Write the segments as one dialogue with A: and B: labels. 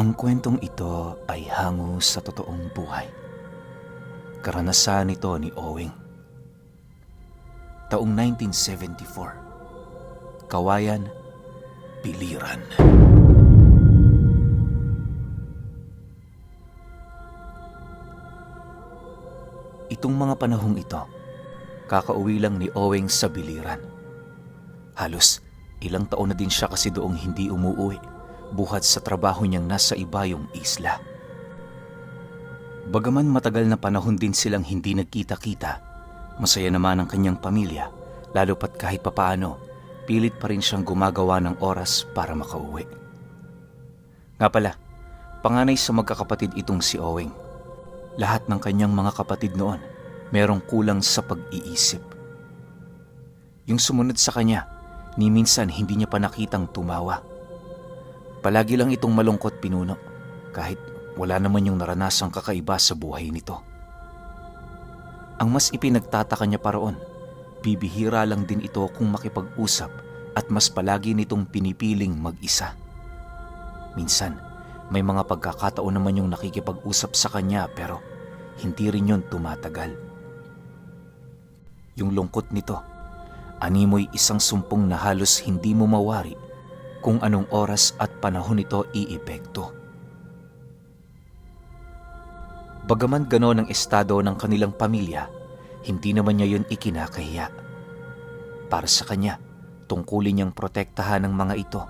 A: Ang kwentong ito ay hango sa totoong buhay. Karanasan ito ni Owing. Taong 1974. Kawayan, Biliran. Itong mga panahong ito, kakauwi lang ni Owing sa Biliran. Halos ilang taon na din siya kasi doong hindi umuuwi, buhat sa trabaho niyang nasa ibayong isla. Bagaman matagal na panahon din silang hindi nagkita-kita, masaya naman ang kanyang pamilya, lalo pat kahit papaano, pilit pa rin siyang gumagawa ng oras para makauwi. Nga pala, panganay sa magkakapatid itong si Owing. Lahat ng kanyang mga kapatid noon, merong kulang sa pag-iisip. Yung sumunod sa kanya, ni minsan hindi niya pa nakitang tumawa. Palagi lang itong malungkot pinuno, kahit wala naman yung naranasang kakaiba sa buhay nito. Ang mas ipinagtataka niya pa roon, bibihira lang din ito kung makipag-usap at mas palagi nitong pinipiling mag-isa. Minsan, may mga pagkakataon naman yung nakikipag-usap sa kanya pero hindi rin yun tumatagal. Yung lungkot nito, animoy isang sumpong na halos hindi mo mawari kung anong oras at panahon ito iepekto. Bagaman gano'n ang estado ng kanilang pamilya, hindi naman niya yun ikinakahiya. Para sa kanya, tungkulin niyang protektahan ng mga ito,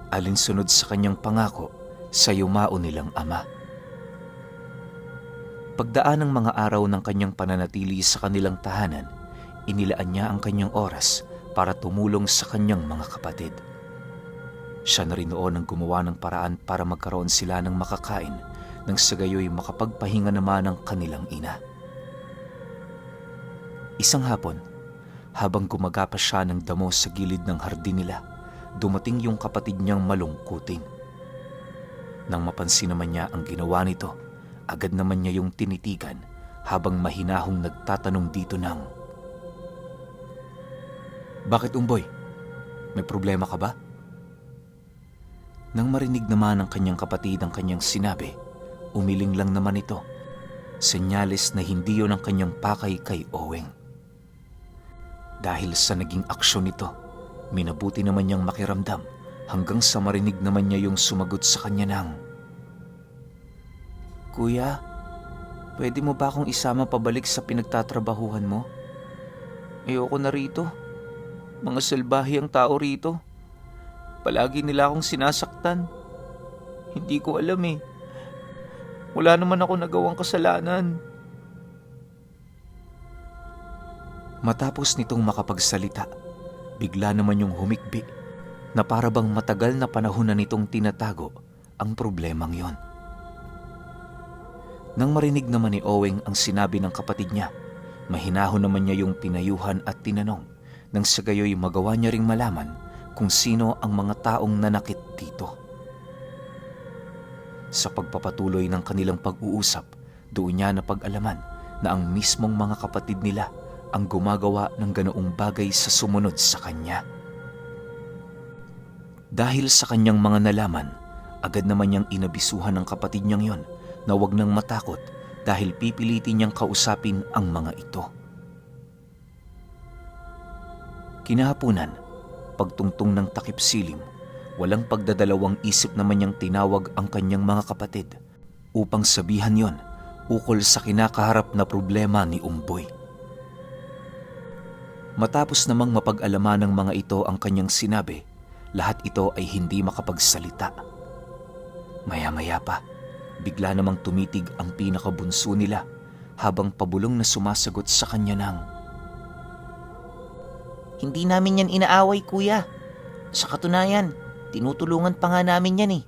A: alinsunod sa kanyang pangako sa yumao nilang ama. Pagdaan ng mga araw ng kanyang pananatili sa kanilang tahanan, inilaan niya ang kanyang oras para tumulong sa kanyang mga kapatid. Siya na rin noon ang gumawa ng paraan para magkaroon sila ng makakain nang sa gayoy makapagpahinga naman ang kanilang ina. Isang hapon, habang gumagapa siya ng damo sa gilid ng hardin nila, dumating yung kapatid niyang malungkutin. Nang mapansin naman niya ang ginawa nito, agad naman niya yung tinitigan habang mahinahong nagtatanong dito ng, "Bakit, Umboy? May problema ka ba?" Nang marinig naman ng kanyang kapatid ang kanyang sinabi, umiling lang naman ito, senyales na hindi yun ang kanyang pakay kay Owing. Dahil sa naging aksyon nito, minabuti naman niyang makiramdam hanggang sa marinig naman niya yung sumagot sa kanya ng, "Kuya, pwede mo ba akong isama pabalik sa pinagtatrabahuhan mo? Ayoko na rito. Mga salbahe ang tao rito. Palagi nila akong sinasaktan. Hindi ko alam eh. Wala naman ako nagawang kasalanan." Matapos nitong makapagsalita, bigla naman yung humikbi na para bang matagal na panahon na nitong tinatago ang problemang yon. Nang marinig naman ni Owing ang sinabi ng kapatid niya, mahinahon naman niya yung pinayuhan at tinanong nang sa gayoy magawa niya ring malaman kung sino ang mga taong nanakit dito. Sa pagpapatuloy ng kanilang pag-uusap, doon niya napag-alaman na ang mismong mga kapatid nila ang gumagawa ng ganoong bagay sa sumunod sa kanya. Dahil sa kanyang mga nalaman, agad naman niyang inabisuhan ng kapatid niyang yon na huwag nang matakot dahil pipilitin niyang kausapin ang mga ito. Kinahapunan, pagtungtong ng takip silim, walang pagdadalawang isip naman niyang tinawag ang kanyang mga kapatid upang sabihan yon ukol sa kinakaharap na problema ni Umboy. Matapos namang mapag-alaman ng mga ito ang kanyang sinabi, lahat ito ay hindi makapagsalita. Maya-maya pa, bigla namang tumitig ang pinakabunso nila habang pabulong na sumasagot sa kanya ng,
B: "Hindi namin yan inaaway, kuya. Sa katunayan, tinutulungan pa nga namin yan eh.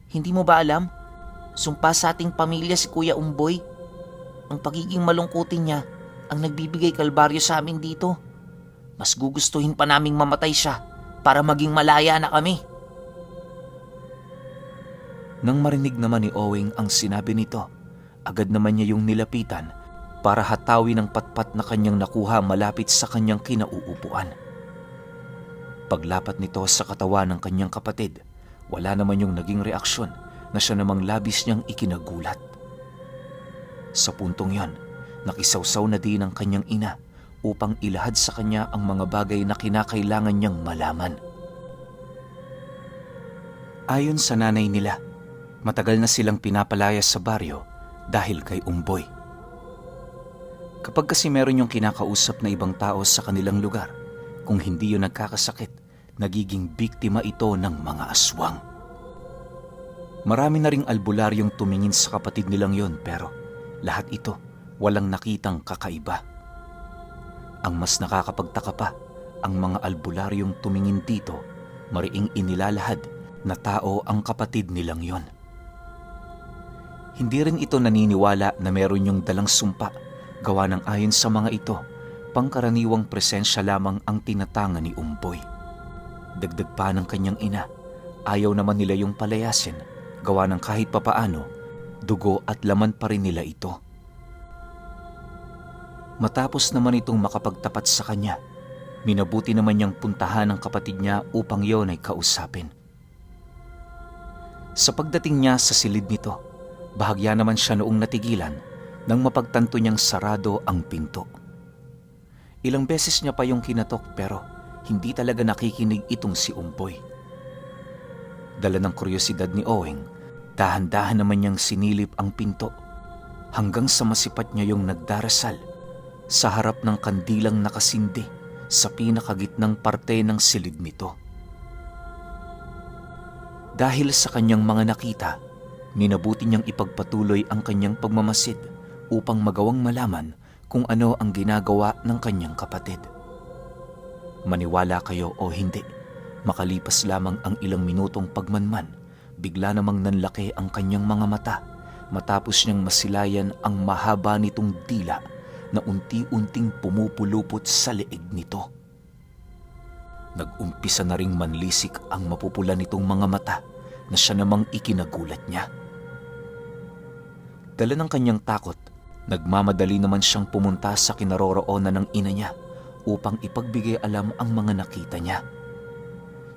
B: Hindi mo ba alam? Sumpa sa ating pamilya si Kuya Umboy. Ang pagiging malungkutin niya ang nagbibigay kalbaryo sa amin dito. Mas gugustuhin pa naming mamatay siya para maging malaya na kami."
A: Nang marinig naman ni Owing ang sinabi nito, agad naman niya yung nilapitan para hatawin ang patpat na kanyang nakuha malapit sa kanyang kinauupuan. Paglapat nito sa katawan ng kanyang kapatid, wala naman yung naging reaksyon na siya namang labis niyang ikinagulat. Sa puntong yon, nakisawsaw na din ang kanyang ina upang ilahad sa kanya ang mga bagay na kinakailangan niyang malaman. Ayon sa nanay nila, matagal na silang pinapalayas sa baryo dahil kay Umboy. Kapag kasi meron yung kinakausap na ibang tao sa kanilang lugar, kung hindi yun nagkakasakit, nagiging biktima ito ng mga aswang. Marami na ring albularyong tumingin sa kapatid nilang yon, pero lahat ito walang nakitang kakaiba. Ang mas nakakapagtaka pa, ang mga albularyong tumingin dito, mariing inilalahad na tao ang kapatid nilang yon. Hindi rin ito naniniwala na meron yung dalang sumpa, gawa ng ayon sa mga ito, pangkaraniwang presensya lamang ang tinatangan ni Umboy. Dagdag pa ng kanyang ina, ayaw naman nila yung palayasin, gawa ng kahit papaano, dugo at laman pa rin nila ito. Matapos naman itong makapagtapat sa kanya, minabuti naman niyang puntahan ang kapatid niya upang yon ay kausapin. Sa pagdating niya sa silid nito, bahagya naman siya noong natigilan nang mapagtanto niyang sarado ang pinto. Ilang beses niya pa yung kinatok pero hindi talaga nakikinig itong si Umboy. Dala ng kuryosidad ni Owing, dahan-dahan naman niyang sinilip ang pinto hanggang sa masipat niya yung nagdarasal sa harap ng kandilang nakasindi sa pinakagitnang parte ng silid nito. Dahil sa kanyang mga nakita, minabuti niyang ipagpatuloy ang kanyang pagmamasid upang magawang malaman kung ano ang ginagawa ng kanyang kapatid. Maniwala kayo o hindi, makalipas lamang ang ilang minutong pagmanman, bigla namang nanlaki ang kanyang mga mata matapos niyang masilayan ang mahaba nitong dila na unti-unting pumupulupot sa leeg nito. Nag-umpisa na ring manlisik ang mapupula nitong mga mata na siya namang ikinagulat niya. Dala ng kanyang takot, nagmamadali naman siyang pumunta sa kinaroroonan ng ina niya upang ipagbigay alam ang mga nakita niya.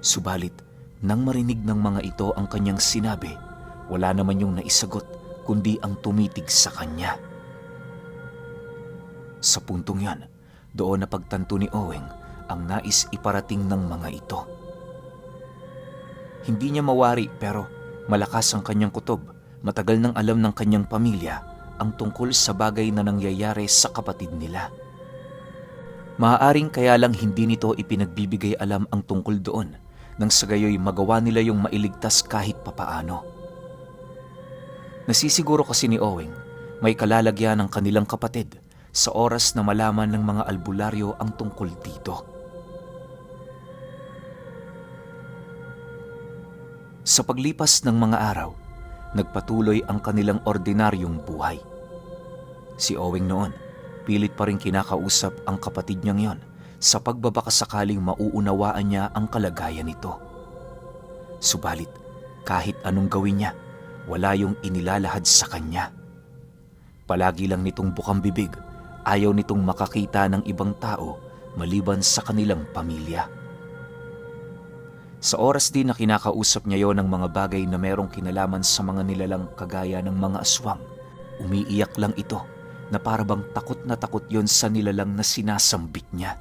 A: Subalit, nang marinig ng mga ito ang kanyang sinabi, wala naman yung naisagot kundi ang tumitig sa kanya. Sa puntong yan, doon napagtanto ni Owing ang nais iparating ng mga ito. Hindi niya mawari pero malakas ang kanyang kutob. Matagal nang alam ng kanyang pamilya ang tungkol sa bagay na nangyayari sa kapatid nila. Maaaring kaya lang hindi nito ipinagbibigay alam ang tungkol doon nang sa gayoy magawa nila yung mailigtas kahit papaano. Nasisiguro kasi ni Owing may kalalagyan ng kanilang kapatid sa oras na malaman ng mga albularyo ang tungkol dito. Sa paglipas ng mga araw, nagpatuloy ang kanilang ordinaryong buhay. Si Owing noon, pilit pa rin kinakausap ang kapatid niyang yon sa pagbabakasakaling mauunawaan niya ang kalagayan nito. Subalit, kahit anong gawin niya, wala yung inilalahad sa kanya. Palagi lang nitong bukang bibig, ayaw nitong makakita ng ibang tao maliban sa kanilang pamilya. Sa oras din na kinakausap niya yon ng mga bagay na merong kinalaman sa mga nilalang kagaya ng mga aswang, umiiyak lang ito na parabang takot na takot yon sa nilalang na sinasambit niya.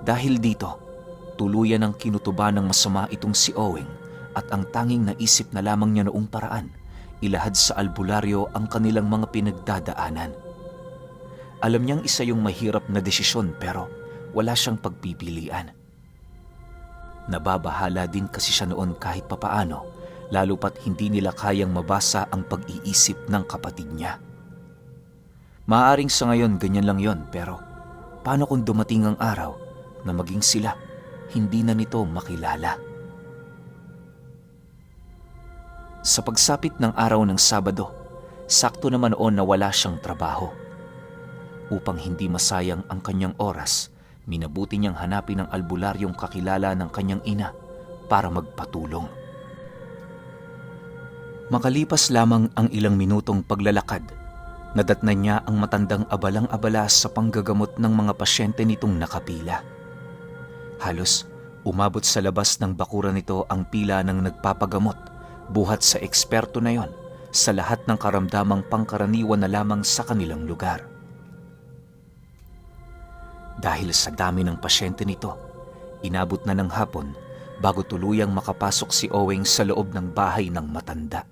A: Dahil dito, tuluyan ang kinutuban ng masama itong si Owing at ang tanging naisip na lamang niya noong paraan, ilahad sa albularyo ang kanilang mga pinagdadaanan. Alam niyang isa yung mahirap na desisyon pero wala siyang pagpipilian. Nababahala din kasi siya noon kahit papaano, lalo pat hindi nila kayang mabasa ang pag-iisip ng kapatid niya. Maaaring sa ngayon ganyan lang yon, pero paano kung dumating ang araw na maging sila hindi na nito makilala? Sa pagsapit ng araw ng Sabado, sakto naman noon na wala siyang trabaho. Upang hindi masayang ang kanyang oras, minabuti niyang hanapin ang albularyong kakilala ng kanyang ina para magpatulong. Makalipas lamang ang ilang minutong paglalakad, nadatnan niya ang matandang abalang-abala sa panggagamot ng mga pasyente nitong nakapila. Halos umabot sa labas ng bakuran nito ang pila ng nagpapagamot buhat sa eksperto na yon sa lahat ng karamdamang pangkaraniwan na lamang sa kanilang lugar. Dahil sa dami ng pasyente nito, inabot na ng hapon bago tuluyang makapasok si Owing sa loob ng bahay ng matanda.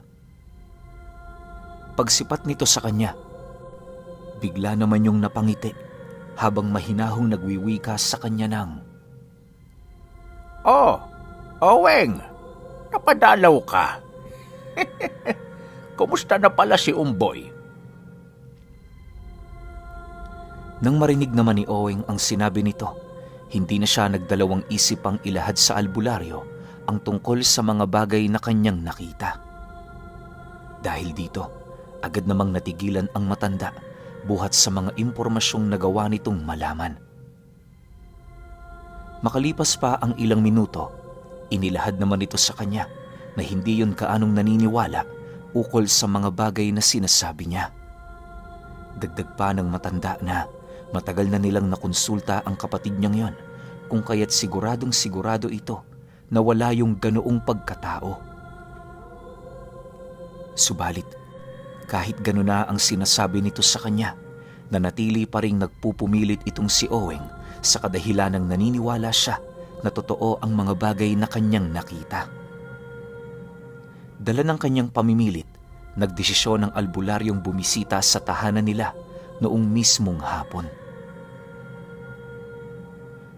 A: Pagsipat nito sa kanya, bigla naman yung napangiti habang mahinahong nagwiwika sa kanya ng,
C: Oh, Owing, napadalaw ka. Kumusta na pala si Umboy?
A: Nang marinig naman ni Owing ang sinabi nito, hindi na siya nagdalawang isip ang ilahad sa albularyo ang tungkol sa mga bagay na kanyang nakita. Dahil dito, agad namang natigilan ang matanda buhat sa mga impormasyong nagawa nitong malaman. Makalipas pa ang ilang minuto, inilahad naman ito sa kanya na hindi yon kaanong naniniwala ukol sa mga bagay na sinasabi niya. Dagdag pa ng matanda na matagal na nilang nakonsulta ang kapatid niyang yon, kung kaya't siguradong sigurado ito na wala yung ganoong pagkatao. Subalit, kahit gano'n na ang sinasabi nito sa kanya, nanatili pa ring nagpupumilit itong si Owing sa kadahilanang naniniwala siya na totoo ang mga bagay na kanyang nakita. Dala ng kanyang pamimilit, nagdesisyon ng albularyong bumisita sa tahanan nila noong mismong hapon.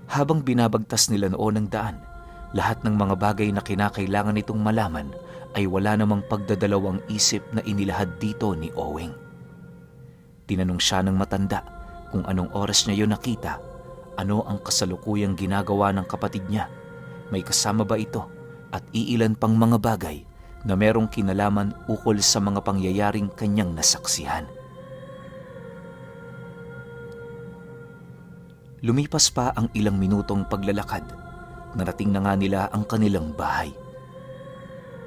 A: Habang binabagtas nila noon ang daan, lahat ng mga bagay na kinakailangan nitong malaman ay wala namang pagdadalawang isip na inilahad dito ni Owing. Tinanong siya ng matanda kung anong oras niya yun nakita, ano ang kasalukuyang ginagawa ng kapatid niya, may kasama ba ito, at iilan pang mga bagay na merong kinalaman ukol sa mga pangyayaring kanyang nasaksihan. Lumipas pa ang ilang minutong paglalakad, narating na nga nila ang kanilang bahay.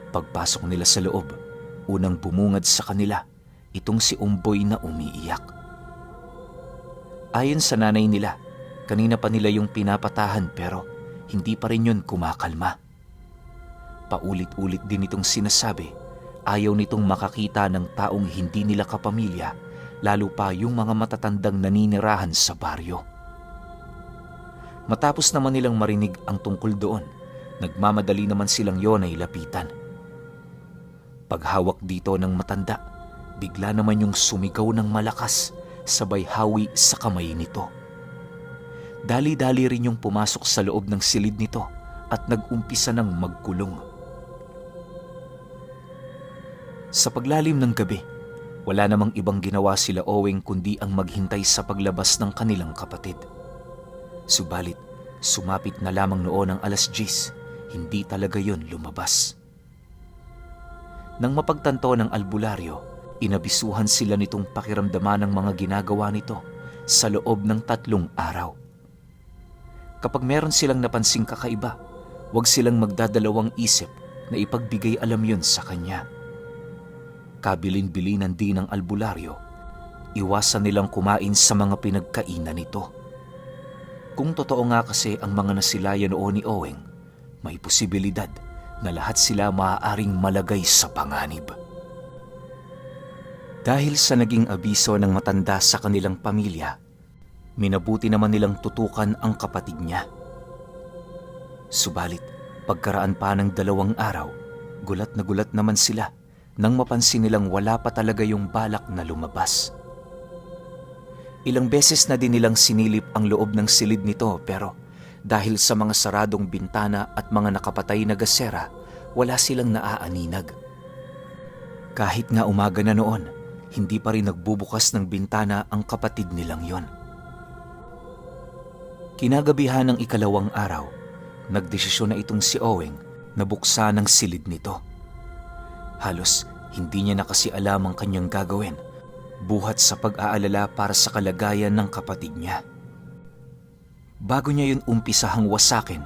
A: Pagpasok nila sa loob, unang bumungad sa kanila itong si Umboy na umiiyak. Ayon sa nanay nila, kanina pa nila yung pinapatahan pero hindi pa rin yun kumakalma. Paulit-ulit din itong sinasabi, ayaw nitong makakita ng taong hindi nila kapamilya, lalo pa yung mga matatandang naninirahan sa baryo. Matapos naman nilang marinig ang tungkol doon, nagmamadali naman silang yon ay lapitan. Paghawak dito ng matanda, bigla naman yung sumigaw ng malakas, sabay hawi sa kamay nito. Dali-dali rin yung pumasok sa loob ng silid nito at nag-umpisa ng magkulong. Sa paglalim ng gabi, wala namang ibang ginawa sila Owing kundi ang maghintay sa paglabas ng kanilang kapatid. Subalit, sumapit na lamang noon ang 10:00, hindi talaga yon lumabas. Nang mapagtanto ng albularyo, inabisuhan sila nitong pakiramdaman ng mga ginagawa nito sa loob ng 3 araw. Kapag meron silang napansing kakaiba, huwag silang magdadalawang isip na ipagbigay alam yun sa kanya. Kabilin-bilinan din ng albularyo, iwasan nilang kumain sa mga pinagkainan nito. Kung totoo nga kasi ang mga nasilaya noon ni Owing, may posibilidad na lahat sila maaaring malagay sa panganib. Dahil sa naging abiso ng matanda sa kanilang pamilya, minabuti naman nilang tutukan ang kapatid niya. Subalit, pagkaraan pa ng 2 araw, gulat na gulat naman sila nang mapansin nilang wala pa talaga yung balak na lumabas. Ilang beses na din nilang sinilip ang loob ng silid nito pero dahil sa mga saradong bintana at mga nakapatay na gasera, wala silang naaaninag. Kahit nga umaga na noon, hindi pa rin nagbubukas ng bintana ang kapatid nilang yon. Kinagabihan ng 2 araw, nagdesisyon na itong si Owing na buksan ang silid nito. Halos hindi niya na kasi alam ang kanyang gagawin, buhat sa pag-aalala para sa kalagayan ng kapatid niya. Bago niya yun umpisahang wasakin,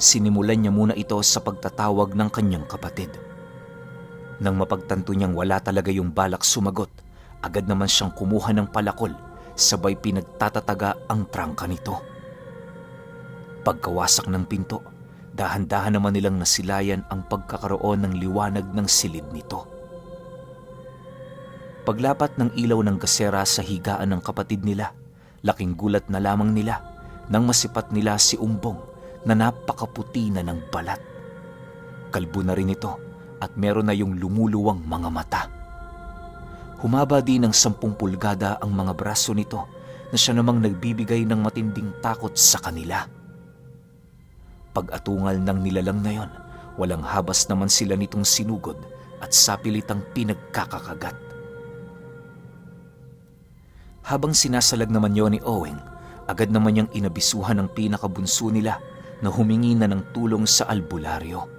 A: sinimulan niya muna ito sa pagtatawag ng kanyang kapatid. Nang mapagtanto niyang wala talaga yung balak sumagot, agad naman siyang kumuha ng palakol, sabay pinagtatataga ang trangka nito. Pagkawasak ng pinto, Dahan-dahan naman nilang nasilayan ang pagkakaroon ng liwanag ng silid nito. Paglapat ng ilaw ng gasera sa higaan ng kapatid nila, laking gulat na lamang nila nang masipat nila si Umbong na napakaputi na ng balat. Kalbo na rin ito at meron na yung lumuluwang mga mata. Humaba din ng 10 pulgada ang mga braso nito na siya namang nagbibigay ng matinding takot sa kanila. Pag-atungal ng nilalang na yon, walang habas naman sila nitong sinugod at sapilitang pinagkakakagat. Habang sinasalag naman yon ni Owing, agad naman niyang inabisuhan ng pinakabunso nila na humingi na ng tulong sa albularyo.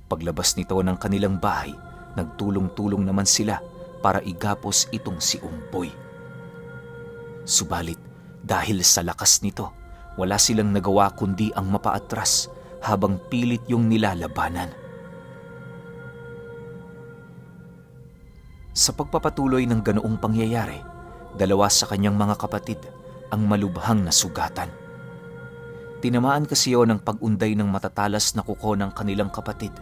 A: Paglabas nito ng kanilang bahay, nagtulong-tulong naman sila para igapos itong si Umboy. Subalit, dahil sa lakas nito, wala silang nagawa kundi ang mapaatras habang pilit yung nilalabanan. Sa pagpapatuloy ng ganoong pangyayari, 2 sa kanyang mga kapatid ang malubhang nasugatan. Tinamaan kasi yon ng pag-unday ng matatalas na kuko ng kanilang kapatid,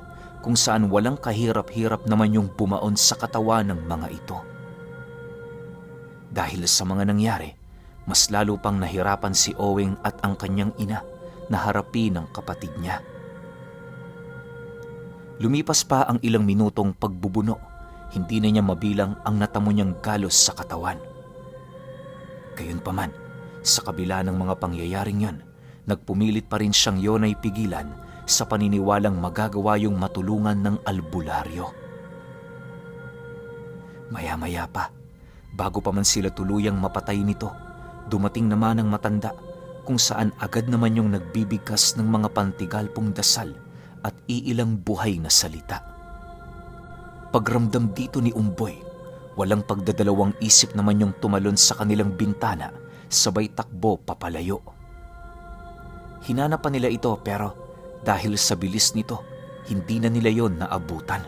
A: kung saan walang kahirap-hirap naman yung bumaon sa katawan ng mga ito. Dahil sa mga nangyari, mas lalo pang nahirapan si Owing at ang kanyang ina na harapin ang kapatid niya. Lumipas pa ang ilang minutong pagbubuno, hindi na niya mabilang ang natamo niyang galos sa katawan. Gayunpaman, sa kabila ng mga pangyayaring yon, nagpumilit pa rin siyang yun ay pigilan sa paniniwalang magagawa yung matulungan ng albularyo. Maya-maya pa, bago pa man sila tuluyang mapatay nito, dumating naman ang matanda kung saan agad naman yung nagbibigkas ng mga pantigalpong dasal at iilang buhay na salita. Pagramdam dito ni Umboy, walang pagdadalawang isip naman yung tumalon sa kanilang bintana, sabay takbo papalayo. Hinanap pa nila ito pero dahil sa bilis nito, hindi na nila yon naabutan.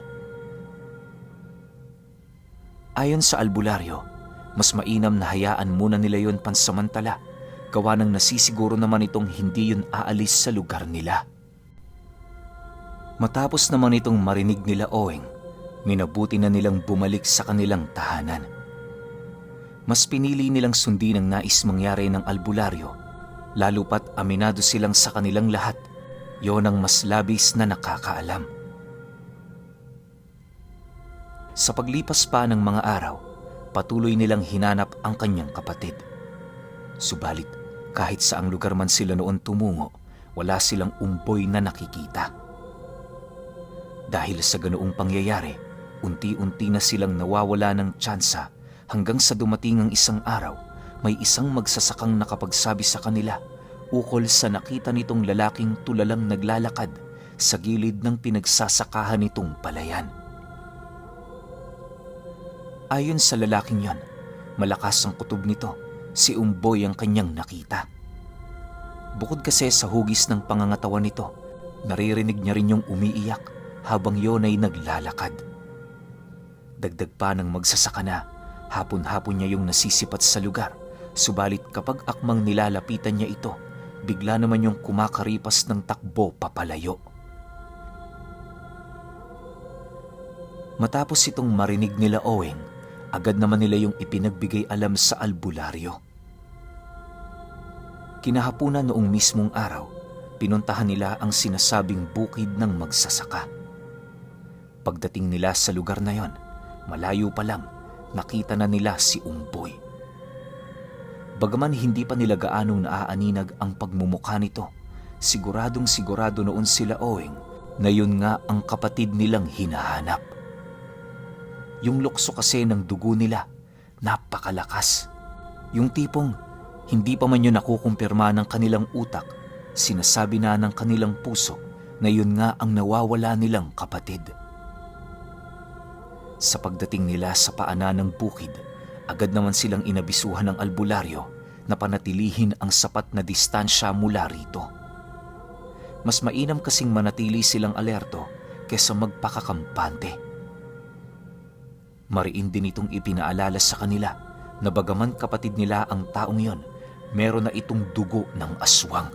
A: Ayon sa albularyo, mas mainam na hayaan muna nila yon pansamantala, gawa ng nasisiguro naman itong hindi yun aalis sa lugar nila. Matapos naman itong marinig nila Owing, minabuti na nilang bumalik sa kanilang tahanan. Mas pinili nilang sundin ang nais mangyari ng albularyo, lalo pat aminado silang sa kanilang lahat, yon ang mas labis na nakakaalam. Sa paglipas pa ng mga araw, patuloy nilang hinanap ang kanyang kapatid. Subalit, kahit saang lugar man sila noon tumungo, wala silang Umboy na nakikita. Dahil sa ganoong pangyayari, unti-unti na silang nawawala ng tsansa hanggang sa dumating ang isang araw, may isang magsasakang nakapagsabi sa kanila ukol sa nakita nitong lalaking tulalang naglalakad sa gilid ng pinagsasakahan nitong palayan. Ayon sa lalaking yon, malakas ang kutob nito, si Umboy ang kanyang nakita. Bukod kasi sa hugis ng pangangatawan nito, naririnig niya rin yung umiiyak habang yon ay naglalakad. Dagdag pa ng magsasaka na, hapon-hapon niya yung nasisipat sa lugar, subalit kapag akmang nilalapitan niya ito, bigla naman yung kumakaripas ng takbo papalayo. Matapos itong marinig nila Owing, agad naman nila yung ipinagbigay alam sa albularyo. Kinahapunan noong mismong araw, pinuntahan nila ang sinasabing bukid ng magsasaka. Pagdating nila sa lugar na yon, malayo pa lang, nakita na nila si Umboy. Bagaman hindi pa nila gaanong naaaninag ang pagmumukha nito, siguradong-sigurado noon sila Owing na yun nga ang kapatid nilang hinahanap. Yung lukso kasi ng dugo nila, napakalakas. Yung tipong hindi pa man yun nakukumpirma ng kanilang utak, sinasabi na ng kanilang puso na yun nga ang nawawala nilang kapatid. Sa pagdating nila sa paanan ng bukid, agad naman silang inabisuhan ng albularyo na panatilihin ang sapat na distansya mula rito. Mas mainam kasing manatili silang alerto kaysa magpakakampante. Mariin din itong ipinaalala sa kanila na bagaman kapatid nila ang taong yon, meron na itong dugo ng aswang.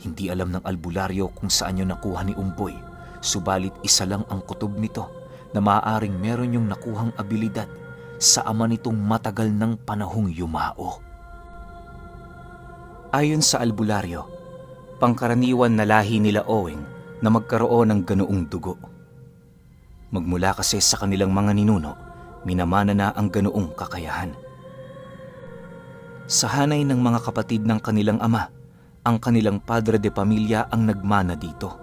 A: Hindi alam ng albularyo kung saan yun nakuha ni Umboy, subalit isa lang ang kutob nito na maaaring meron yung nakuhang abilidad sa ama nitong matagal ng panahong yumao. Ayon sa albularyo, pangkaraniwan na lahi nila Owing na magkaroon ng ganoong dugo. Magmula kasi sa kanilang mga ninuno, minamana na ang ganoong kakayahan. Sa hanay ng mga kapatid ng kanilang ama, ang kanilang padre de pamilya ang nagmana dito.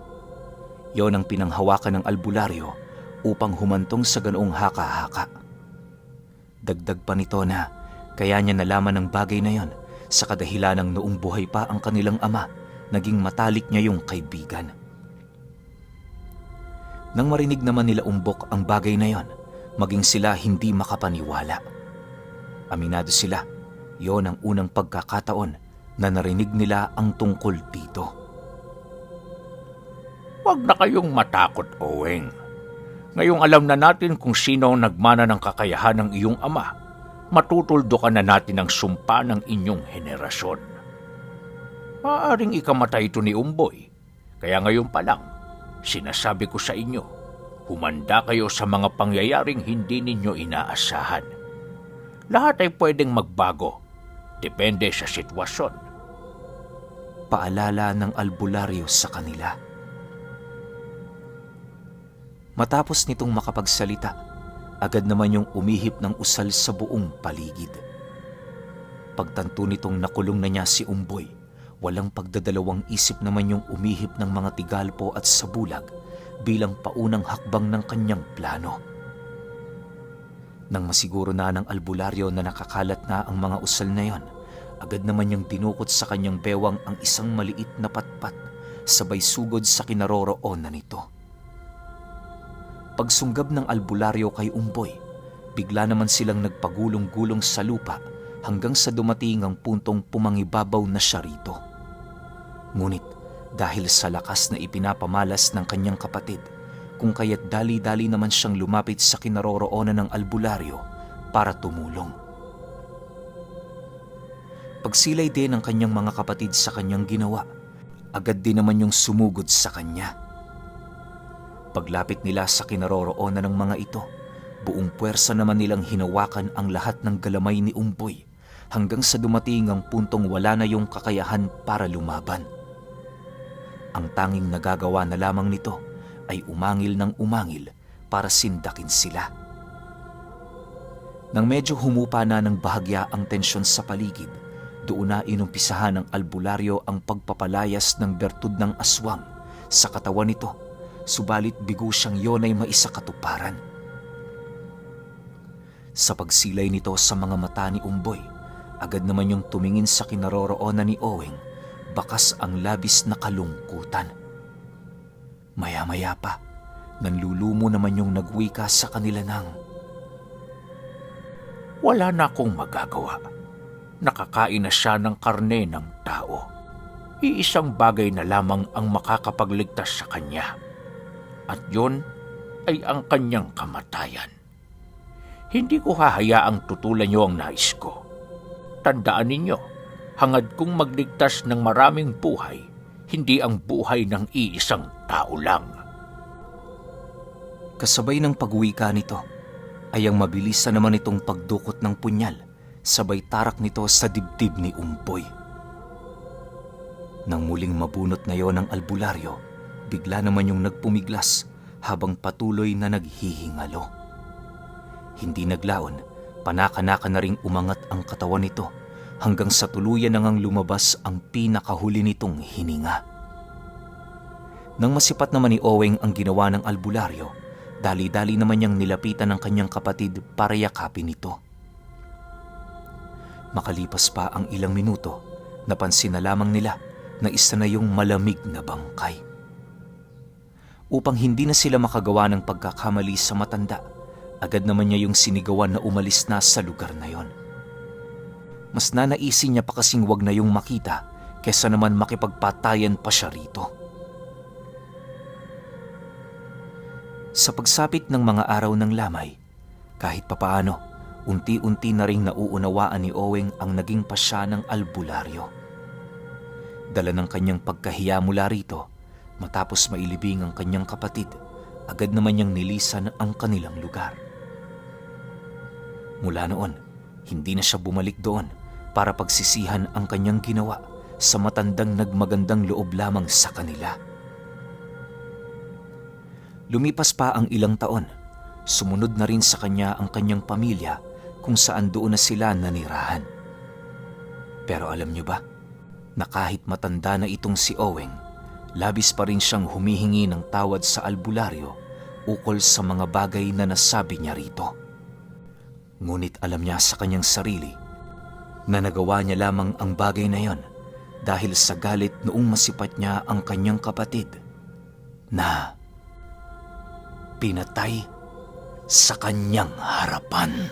A: Yon ang pinanghawakan ng albularyo upang humantong sa ganoong haka-haka. Dagdag pa nito na kaya niya nalaman ang bagay na yon sa kadahilanang noong buhay pa ang kanilang ama, naging matalik niya yung kaibigan. Nang marinig naman nila Umbok ang bagay na yon, maging sila hindi makapaniwala. Aminado sila, yon ang unang pagkakataon na narinig nila ang tungkol dito.
C: Huwag na kayong matakot, Owing. Ngayong alam na natin kung sino ang nagmana ng kakayahan ng iyong ama, matutuldukan na natin ang sumpa ng inyong henerasyon. Maaaring ikamatay ito ni Umboy, kaya ngayon pa lang, sinasabi ko sa inyo, humanda kayo sa mga pangyayaring hindi ninyo inaasahan. Lahat ay pwedeng magbago, depende sa sitwasyon.
A: Paalala ng albularyo sa kanila. Matapos nitong makapagsalita, agad naman yung umihip ng usal sa buong paligid. Pagtanto nitong nakulong na niya si Umboy, walang pagdadalawang isip naman yung umihip ng mga tigalpo at sabulag bilang paunang hakbang ng kanyang plano. Nang masiguro na ng albularyo na nakakalat na ang mga usal na yon, agad naman niyang dinukot sa kanyang bewang ang isang maliit na patpat, sabay sugod sa kinaroroonan nito. Pagsunggab ng albularyo kay Umboy, bigla naman silang nagpagulong-gulong sa lupa hanggang sa dumating ang puntong pumangibabaw na siya rito. Ngunit dahil sa lakas na ipinapamalas ng kanyang kapatid, kung kaya't dali-dali naman siyang lumapit sa kinaroroonan ng albularyo para tumulong. Pagsilay din ng kanyang mga kapatid sa kanyang ginawa, agad din naman yung sumugod sa kanya. Paglapit nila sa kinaroroonan ng mga ito, buong puwersa naman nilang hinawakan ang lahat ng galamay ni Umboy hanggang sa dumating ang puntong wala na yung kakayahan para lumaban. Ang tanging nagagawa na lamang nito ay umangil ng umangil para sindakin sila. Nang medyo humupa na ng bahagya ang tensyon sa paligid, doon na inumpisahan ng albularyo ang pagpapalayas ng bertud ng aswang sa katawan nito, subalit bigo siyang yon ay maisakatuparan. Sa pagsilay nito sa mga mata ni Umboy, agad naman yung tumingin sa kinaroroonan ni Owing, bakas ang labis na kalungkutan. Maya-maya pa, nanlulumo naman yung nagwika sa kanila ng,
C: Wala na akong magagawa. Nakakain na siya ng karne ng tao. Iisang bagay na lamang ang makakapagligtas sa kanya. At yun ay ang kanyang kamatayan. Hindi ko hahayaang tutulan niyo ang nais ko. Tandaan ninyo, hangad kong magligtas ng maraming buhay, hindi ang buhay ng iisang tao lang.
A: kasabay ng pagwika nito, ay ang mabilis na naman itong pagdukot ng punyal, sabay tarak nito sa dibdib ni Umboy. Nang muling mabunot na yon ng albularyo, bigla naman yung nagpumiglas habang patuloy na naghihingalo. Hindi naglaon, panaka-naka na ring umangat ang katawan nito hanggang sa tuluyan na ngang lumabas ang pinakahuli nitong hininga. Nang masipat naman ni Owing ang ginawa ng albularyo, dali-dali naman niyang nilapitan ng kanyang kapatid para yakapin ito. Makalipas pa ang ilang minuto, napansin na lamang nila na isa na yung malamig na bangkay. Upang hindi na sila makagawa ng pagkakamali sa matanda, agad naman niya yung sinigawan na umalis na sa lugar na yon. Mas nanaisin niya pa kasing wag na yung makita kesa naman makipagpatayan pa siya rito. Sa pagsapit ng mga araw ng lamay, kahit papaano, unti-unti na ring nauunawaan ni Owing ang naging pasya ng albularyo. Dala ng kanyang pagkahiya mula rito, matapos mailibing ang kanyang kapatid, agad naman niyang nilisan ang kanilang lugar. Mula noon, hindi na siya bumalik doon para pagsisihan ang kanyang ginawa sa matandang nagmagandang loob lamang sa kanila. Lumipas pa ang ilang taon, sumunod na rin sa kanya ang kanyang pamilya kung saan doon na sila nanirahan. Pero alam niyo ba, na kahit matanda na itong si Oweng, labis pa rin siyang humihingi ng tawad sa albularyo ukol sa mga bagay na nasabi niya rito. Ngunit alam niya sa kanyang sarili na nagawa niya lamang ang bagay na yon dahil sa galit noong masipat niya ang kanyang kapatid na pinatay sa kanyang harapan.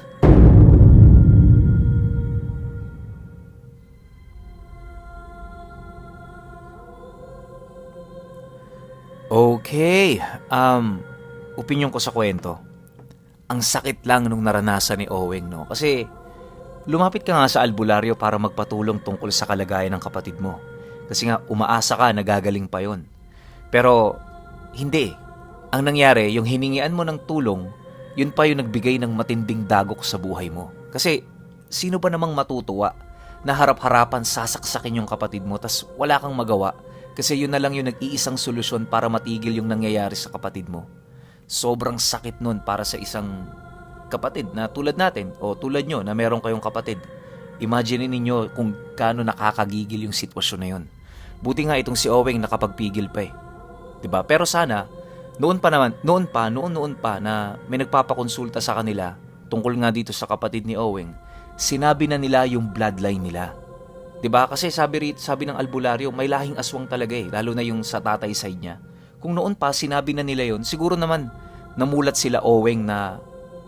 A: Okay, opinyon ko sa kwento. Ang sakit lang nung naranasan ni Oweng, no? Kasi lumapit ka nga sa albularyo para magpatulong tungkol sa kalagayan ng kapatid mo. Kasi nga umaasa ka na gagaling pa yon. Pero hindi. Ang nangyari, yung hiningian mo ng tulong, yun pa yung nagbigay ng matinding dagok sa buhay mo. Kasi sino ba namang matutuwa na harap-harapan sasaksakin yung kapatid mo tas wala kang magawa? Kasi yun na lang yung nag-iisang solusyon para matigil yung nangyayari sa kapatid mo. Sobrang sakit nun para sa isang kapatid na tulad natin o tulad nyo na meron kayong kapatid. Imagine ninyo kung gaano nakakagigil yung sitwasyon na yun. Buti nga itong si Oweng nakapagpigil pa eh. 'Di ba? Pero sana, noon pa na may nagpapakonsulta sa kanila tungkol nga dito sa kapatid ni Oweng, sinabi na nila yung bloodline nila. 'Di ba? Kasi sabi ng albularyo, may lahing aswang talaga eh, lalo na yung sa tatay side niya. Kung noon pa sinabi na nila yon, siguro naman namulat sila Oweng na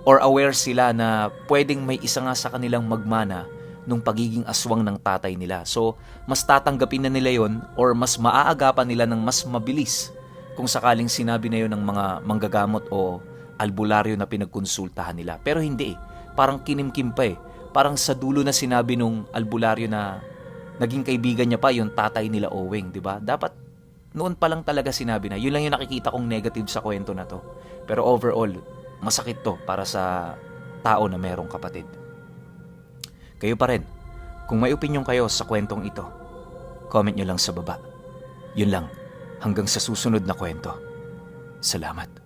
A: or aware sila na pwedeng may isa nga sa kanilang magmana nung pagiging aswang ng tatay nila. So, mas tatanggapin na nila yon or mas maaagapan nila ng mas mabilis kung sakaling sinabi na yon ng mga manggagamot o albularyo na pinagkonsultahan nila. Pero hindi eh. Parang kinimkim pa eh. Parang sa dulo na sinabi nung albularyo na naging kaibigan niya pa yung tatay nila Oweng, di ba? Dapat noon pa lang talaga sinabi na. Yun lang yung nakikita kong negative sa kwento na to. Pero overall, masakit to para sa tao na merong kapatid. Kayo pa rin, kung may opinyon kayo sa kwentong ito, comment nyo lang sa baba. Yun lang, hanggang sa susunod na kwento. Salamat.